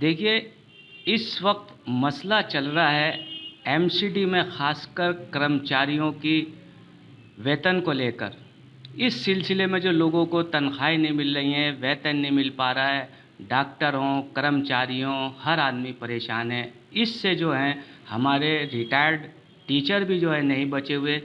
देखिए, इस वक्त मसला चल रहा है एमसीडी में खासकर कर्मचारियों की वेतन को लेकर। इस सिलसिले में जो लोगों को तनख्वाहें नहीं मिल रही हैं, वेतन नहीं मिल पा रहा है, डॉक्टर हों, कर्मचारी हों, हर आदमी परेशान है। इससे जो है हमारे रिटायर्ड टीचर भी जो है नहीं बचे हुए।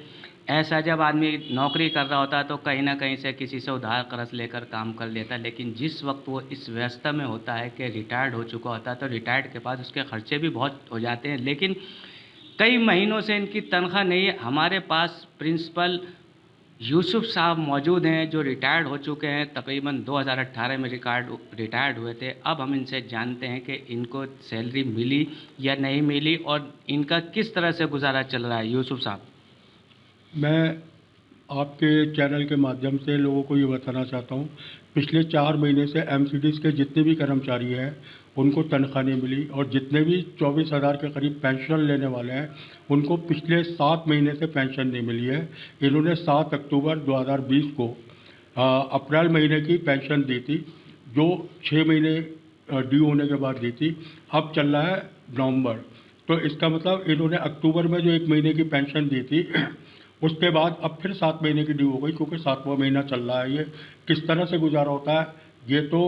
ऐसा जब आदमी नौकरी कर रहा होता है तो कहीं ना कहीं से किसी से उधार कर्ज लेकर काम कर लेता है, लेकिन जिस वक्त वो इस व्यवस्था में होता है कि रिटायर्ड हो चुका होता है तो रिटायर्ड के बाद उसके खर्चे भी बहुत हो जाते हैं, लेकिन कई महीनों से इनकी तनख्वाह नहीं है। हमारे पास प्रिंसिपल यूसुफ साहब मौजूद हैं जो रिटायर्ड हो चुके हैं, तकरीबन 2018 में रिटायर्ड हुए थे। अब हम इनसे जानते हैं कि इनको सैलरी मिली या नहीं मिली और इनका किस तरह से गुजारा चल रहा है। यूसुफ साहब। मैं आपके चैनल के माध्यम से लोगों को ये बताना चाहता हूँ, पिछले 4 महीने से एमसीडीज़ के जितने भी कर्मचारी हैं उनको तनख्वाह नहीं मिली, और जितने भी 24,000 के करीब पेंशन लेने वाले हैं उनको पिछले 7 महीने से पेंशन नहीं मिली है। इन्होंने 7 अक्टूबर 2020 को अप्रैल महीने की पेंशन दी थी, जो 6 महीने ड्यू होने के बाद दी थी। अब चल रहा है नवंबर, तो इसका मतलब इन्होंने अक्टूबर में जो 1 महीने की पेंशन दी थी उसके बाद अब फिर 7 महीने की ड्यू हो गई, क्योंकि 7वां महीना चल रहा है। ये किस तरह से गुजारा होता है ये तो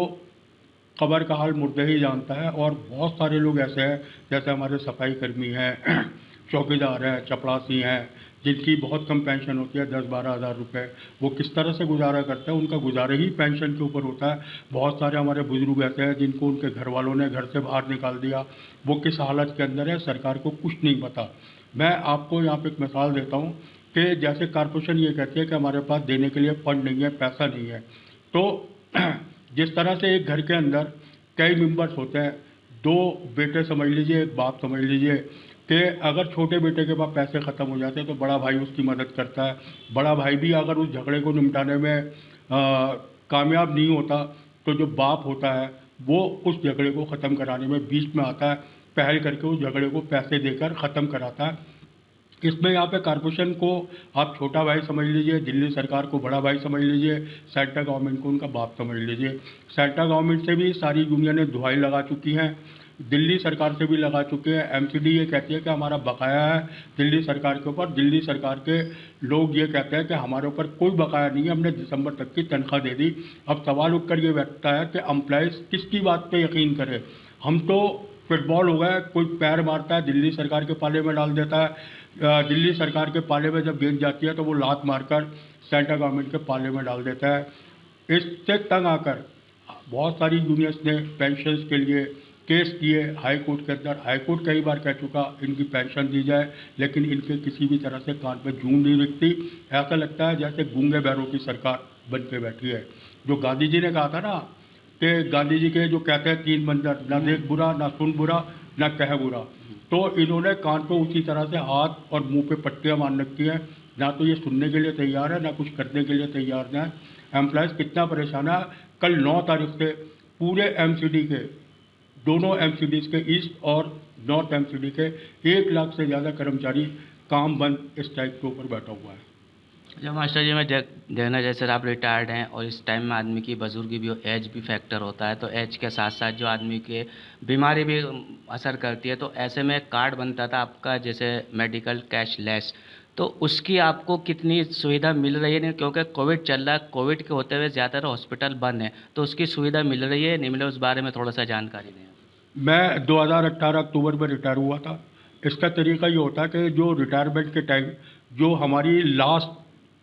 कब्र का हाल मुर्दे ही जानता है। और बहुत सारे लोग ऐसे हैं, जैसे हमारे सफाई कर्मी हैं, चौकीदार हैं, चपरासी हैं, जिनकी बहुत कम पेंशन होती है, 10-12 हज़ार रुपये। वो किस तरह से गुजारा करते हैं, उनका गुजारा ही पेंशन के ऊपर होता है। बहुत सारे हमारे बुजुर्ग ऐसे हैं जिनको उनके घर वालों ने घर से बाहर निकाल दिया, वो किस हालत के अंदर है सरकार को कुछ नहीं पता। मैं आपको यहाँ पे एक मिसाल देता हूँ कि जैसे कॉरपोरेशन ये कहती है कि हमारे पास देने के लिए फंड नहीं है, पैसा नहीं है, तो जिस तरह से एक घर के अंदर कई मेंबर्स होते हैं, 2 बेटे समझ लीजिए, एक बाप समझ लीजिए, कि अगर छोटे बेटे के पास पैसे ख़त्म हो जाते हैं तो बड़ा भाई उसकी मदद करता है। बड़ा भाई भी अगर उस झगड़े को निपटाने में कामयाब नहीं होता तो जो बाप होता है वो उस झगड़े को ख़त्म कराने में बीच में आता है, पहल करके उस झगड़े को पैसे देकर ख़त्म कराता है। इसमें यहाँ पे कॉरपोरेशन को आप छोटा भाई समझ लीजिए, दिल्ली सरकार को बड़ा भाई समझ लीजिए, सेंट्रल गवर्नमेंट को उनका बाप समझ लीजिए। सेंट्रल गवर्नमेंट से भी सारी यूनियनें दुहाई लगा चुकी हैं, दिल्ली सरकार से भी लगा चुके हैं। एमसीडी ये कहती है कि हमारा बकाया है दिल्ली सरकार के ऊपर, दिल्ली सरकार के लोग ये कहते हैं कि हमारे ऊपर कोई बकाया नहीं है, हमने दिसंबर तक की तनख्वाह दे दी। अब सवाल उठकर ये बैठता है कि एम्प्लॉइज़ किसकी बात पे यकीन करें। हम तो फुटबॉल हो गया, कोई पैर मारता है दिल्ली सरकार के पाले में डाल देता है, दिल्ली सरकार के पाले में जब गेंद जाती है तो वो लात मारकर सेंट्रल गवर्नमेंट के पाले में डाल देता है। इससे तंग आकर बहुत सारी यूनियंस ने पेंशन्स के लिए केस किए हाई कोर्ट के अंदर। हाई कोर्ट कई बार कह चुका इनकी पेंशन दी जाए, लेकिन इनके किसी भी तरह से कान पे जूं नहीं दिखती। ऐसा लगता है जैसे गूंगे बहरों की सरकार बन के बैठी है। जो गांधी जी ने कहा था ना कि गांधी जी के जो कहते हैं 3 मंजर, ना देख बुरा, ना सुन बुरा, ना कह बुरा, तो इन्होंने कान पे उसी तरह से हाथ और मुंह पे पट्टियां मान रखी हैं। ना तो ये सुनने के लिए तैयार है, ना कुछ करने के लिए तैयार है। एम्प्लॉयज़ कितना परेशान है। कल 9 तारीख से पूरे एमसीडी के, दोनों एमसीडीज के ईस्ट और नॉर्थ एमसीडी के 1 लाख से ज़्यादा कर्मचारी काम बंद स्ट्राइक के ऊपर बैठा हुआ है। अच्छा मास्टर जी, मैं देखना जैसे आप रिटायर्ड हैं और इस टाइम में आदमी की बुजुर्गी भी, एज भी फैक्टर होता है, तो एज के साथ साथ जो आदमी के बीमारी भी असर करती है, तो ऐसे में एक कार्ड बनता था आपका जैसे मेडिकल कैशलेस, तो उसकी आपको कितनी सुविधा मिल रही है? नहीं, क्योंकि कोविड चल रहा है, कोविड के होते हुए ज़्यादातर हॉस्पिटल बंद हैं, तो उसकी सुविधा मिल रही है नहीं मिल रही, उस बारे में थोड़ा सा जानकारी दें। मैं 2018 अक्टूबर में रिटायर हुआ था। इसका तरीका ये होता है कि जो रिटायरमेंट के टाइम जो हमारी लास्ट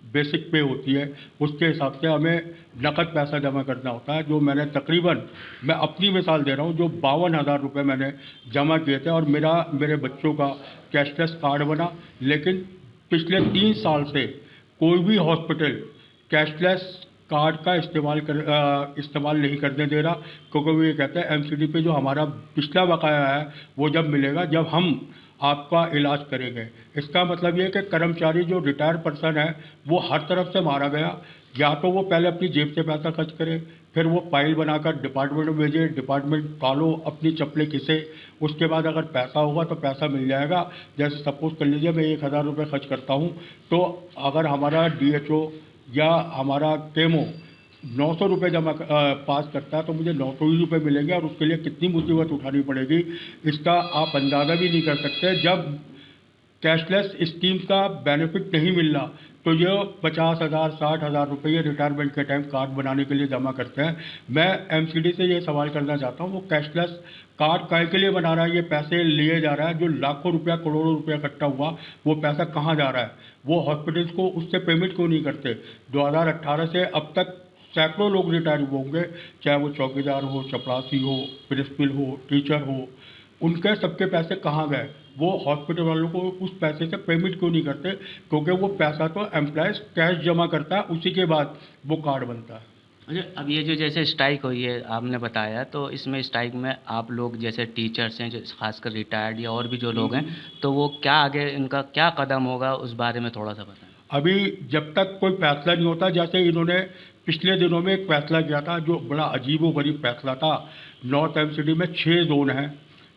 बेसिक पे होती है उसके हिसाब से हमें नकद पैसा जमा करना होता है, जो मैंने तकरीबन, मैं अपनी मिसाल दे रहा हूँ, जो 52,000 रुपये मैंने जमा किए थे और मेरे बच्चों का कैशलेस कार्ड बना। लेकिन पिछले 3 साल से कोई भी हॉस्पिटल कैशलेस कार्ड का इस्तेमाल नहीं करने दे रहा, क्योंकि वो ये कहते हैं एमसीडी पे जो हमारा पिछला बकाया है वो जब मिलेगा जब हम आपका इलाज करेंगे। इसका मतलब ये है कि कर्मचारी जो रिटायर पर्सन है वो हर तरफ से मारा गया। या तो वो पहले अपनी जेब से पैसा खर्च करे, फिर वो फाइल बनाकर डिपार्टमेंट में भेजे, डिपार्टमेंट टालो, अपनी चप्पलें खिसे, उसके बाद अगर पैसा होगा तो पैसा मिल जाएगा। जैसे सपोज कर लीजिए मैं 1,000 रुपये खर्च करता हूँ, तो अगर हमारा डीएचओ या हमारा केमो ₹900 जमा पास करता है तो मुझे 900 ही रुपये मिलेंगे, और उसके लिए कितनी मुसीबत उठानी पड़ेगी इसका आप अंदाज़ा भी नहीं कर सकते। जब कैशलेस स्कीम का बेनिफिट नहीं मिल रहा तो ये 50,000 60,000 रुपये रिटायरमेंट के टाइम कार्ड बनाने के लिए जमा करते हैं। मैं एमसीडी से ये सवाल करना चाहता हूँ, वो कैशलेस कार्ड काय के लिए बना रहा है, ये पैसे लिए जा रहा है, जो लाखों रुपया करोड़ों रुपया इकट्ठा हुआ वो पैसा कहाँ जा रहा है? वो हॉस्पिटल्स को उससे पेमेंट क्यों नहीं करते? 2018 से अब तक सैकड़ों लोग रिटायर हुए होंगे, चाहे वो चौकीदार हो, चपरासी हो, प्रिंसिपल हो, टीचर हो, उनके सबके पैसे कहाँ गए? वो हॉस्पिटल वालों को उस पैसे से पेमेंट क्यों नहीं करते? क्योंकि वो पैसा तो एम्प्लॉयज़ कैश जमा करता है, उसी के बाद वो कार्ड बनता है। अच्छा, अब ये जो जैसे स्ट्राइक हुई है आपने बताया, तो इसमें स्ट्राइक में आप लोग जैसे टीचर्स हैं जो खासकर रिटायर्ड या और भी जो लोग हैं, तो वो क्या आगे इनका क्या कदम होगा उस बारे में थोड़ा सा बताएं। अभी जब तक कोई फैसला नहीं होता, जैसे इन्होंने पिछले दिनों में एक फैसला किया था जो बड़ा अजीबोगरीब फैसला था। नॉर्थ एमसीडी में 6 जोन हैं,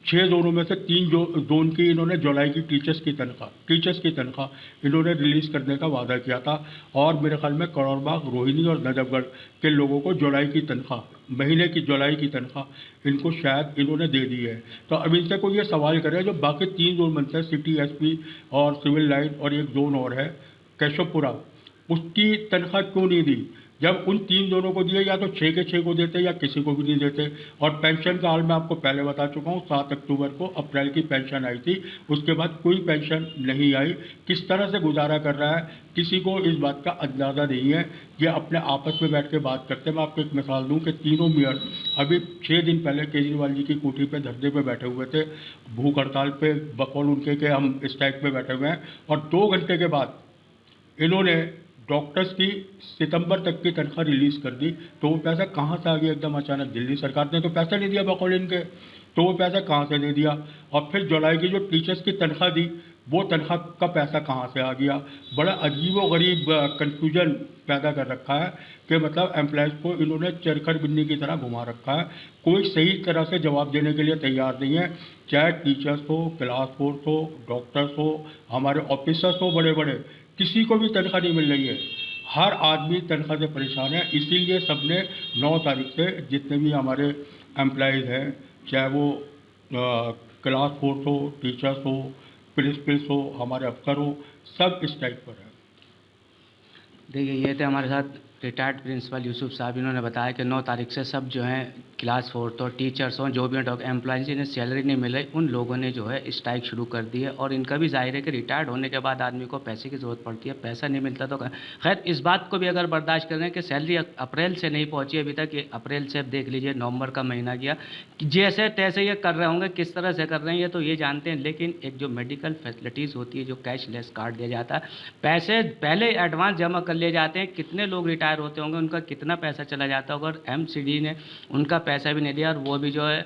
6 जोनों में से 3 जोन की इन्होंने जुलाई की टीचर्स की तनख्वाह इन्होंने रिलीज़ करने का वादा किया था, और मेरे ख्याल में करोड़बाग, रोहिणी और नजफगढ़ के लोगों को जुलाई की तनख्वाह, महीने की जुलाई की तनख्वाह इनको शायद इन्होंने दे दी है। तो अब इनसे कोई ये सवाल करे, जो बाकी 3 जोन बनते हैं, सिटी एसपी और सिविल लाइन और एक जोन और है केशवपुरा, उसकी तनख्वाह क्यों नहीं दी? जब उन 3 जोनों को दिए, या तो 6 के 6 को देते या किसी को भी नहीं देते। और पेंशन का हाल मैं आपको पहले बता चुका हूँ, 7 अक्टूबर को अप्रैल की पेंशन आई थी, उसके बाद कोई पेंशन नहीं आई। किस तरह से गुजारा कर रहा है किसी को इस बात का अंदाज़ा नहीं है। ये अपने आपस में बैठ के बात करते हैं। मैं आपको एक मिसाल दूँ कि तीनों मेयर अभी 6 दिन पहले केजरीवाल जी की कोठी पे धरने पे बैठे हुए थे, भूख हड़ताल पे, बकौल उनके के हम स्ट्राइक पे बैठे हुए हैं, और 2 घंटे के बाद इन्होंने डॉक्टर्स की सितंबर तक की तनख्वाह रिलीज़ कर दी। तो वो पैसा कहाँ से आ गया एकदम अचानक? दिल्ली सरकार ने तो पैसा नहीं दिया बकौल इनके, तो वो पैसा कहाँ से दे दिया? और फिर जुलाई की जो टीचर्स की तनख्वाह दी, वो तनख्वाह का पैसा कहाँ से आ गया? बड़ा अजीब व गरीब कन्फ्यूजन पैदा कर रखा है कि मतलब एम्प्लॉयज़ को इन्होंने चरखर बिन्नी की तरह घुमा रखा है। कोई सही तरह से जवाब देने के लिए तैयार नहीं है, चाहे टीचर्स हो, क्लास फोर्स हो, डॉक्टर्स हो, हमारे ऑफिसर्स हो बड़े बड़े, किसी को भी तनख्वाह नहीं मिल रही है। हर आदमी तनख्वाह से परेशान है। इसीलिए सबने 9 तारीख से जितने भी हमारे एम्प्लॉयज़ हैं, चाहे वो क्लास फोर्स हो, टीचर्स हो, प्रिंसिपल्स हो, हमारे अफसर हो, सब स्ट्राइक पर है। देखिए, ये थे हमारे साथ रिटायर्ड प्रिंसिपल यूसुफ साहब। इन्होंने बताया कि 9 तारीख से सब जो हैं क्लास फोर्थ और टीचर्स हों, जो भी एम्प्लॉयज़ जिन्हें सैलरी नहीं मिले, उन लोगों ने जो है स्ट्राइक शुरू कर दी है। और इनका भी जाहिर है कि रिटायर्ड होने के बाद आदमी को पैसे की ज़रूरत पड़ती है, पैसा नहीं मिलता तो खैर इस बात को भी अगर बर्दाश्त करें कि सैलरी अप्रैल से नहीं पहुँची अभी तक, ये अप्रैल से अब देख लीजिए नवंबर का महीना गया, जैसे तैसे ये कर रहे होंगे, किस तरह से कर रहे हैं ये तो ये जानते हैं। लेकिन एक जो मेडिकल फैसिलिटीज़ होती है, जो कैशलेस कार्ड दिया जाता है, पैसे पहले एडवांस जमा कर लिए जाते हैं, कितने लोग रिटायर होते होंगे, उनका कितना पैसा चला जाता होगा, और एमसीडी ने उनका पैसा भी नहीं दिया। और वो भी जो है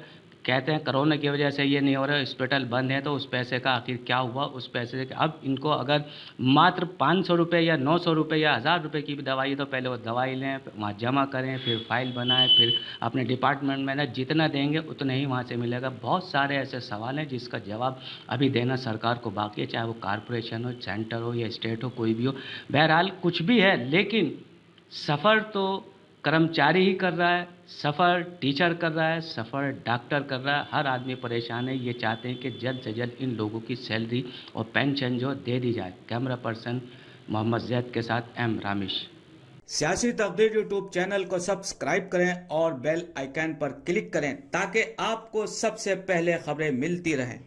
कहते हैं कोरोना की वजह से ये नहीं हो रहा, हॉस्पिटल बंद है, तो उस पैसे का आखिर क्या हुआ? उस पैसे से अब इनको अगर मात्र 500 रुपये या 900 रुपये या 1000 रुपये की भी दवाई, तो पहले वो दवाई लें, वहाँ जमा करें, फिर फाइल बनाएं, फिर अपने डिपार्टमेंट में ना जितना देंगे उतना ही वहाँ से मिलेगा। बहुत सारे ऐसे सवाल हैं जिसका जवाब अभी देना सरकार को बाकी है, चाहे वो कॉरपोरेशन हो, सेंटर हो या स्टेट हो, कोई भी हो। बहरहाल कुछ भी है, लेकिन सफ़र तो कर्मचारी ही कर रहा है, सफ़र टीचर कर रहा है, सफ़र डॉक्टर कर रहा है, हर आदमी परेशान है। ये चाहते हैं कि जल्द से जल्द इन लोगों की सैलरी और पेंशन जो दे दी जाए। कैमरा पर्सन मोहम्मद जैद के साथ एम रामिश। सियासी तकदीर यूट्यूब चैनल को सब्सक्राइब करें और बेल आइकन पर क्लिक करें ताकि आपको सबसे पहले खबरें मिलती रहें।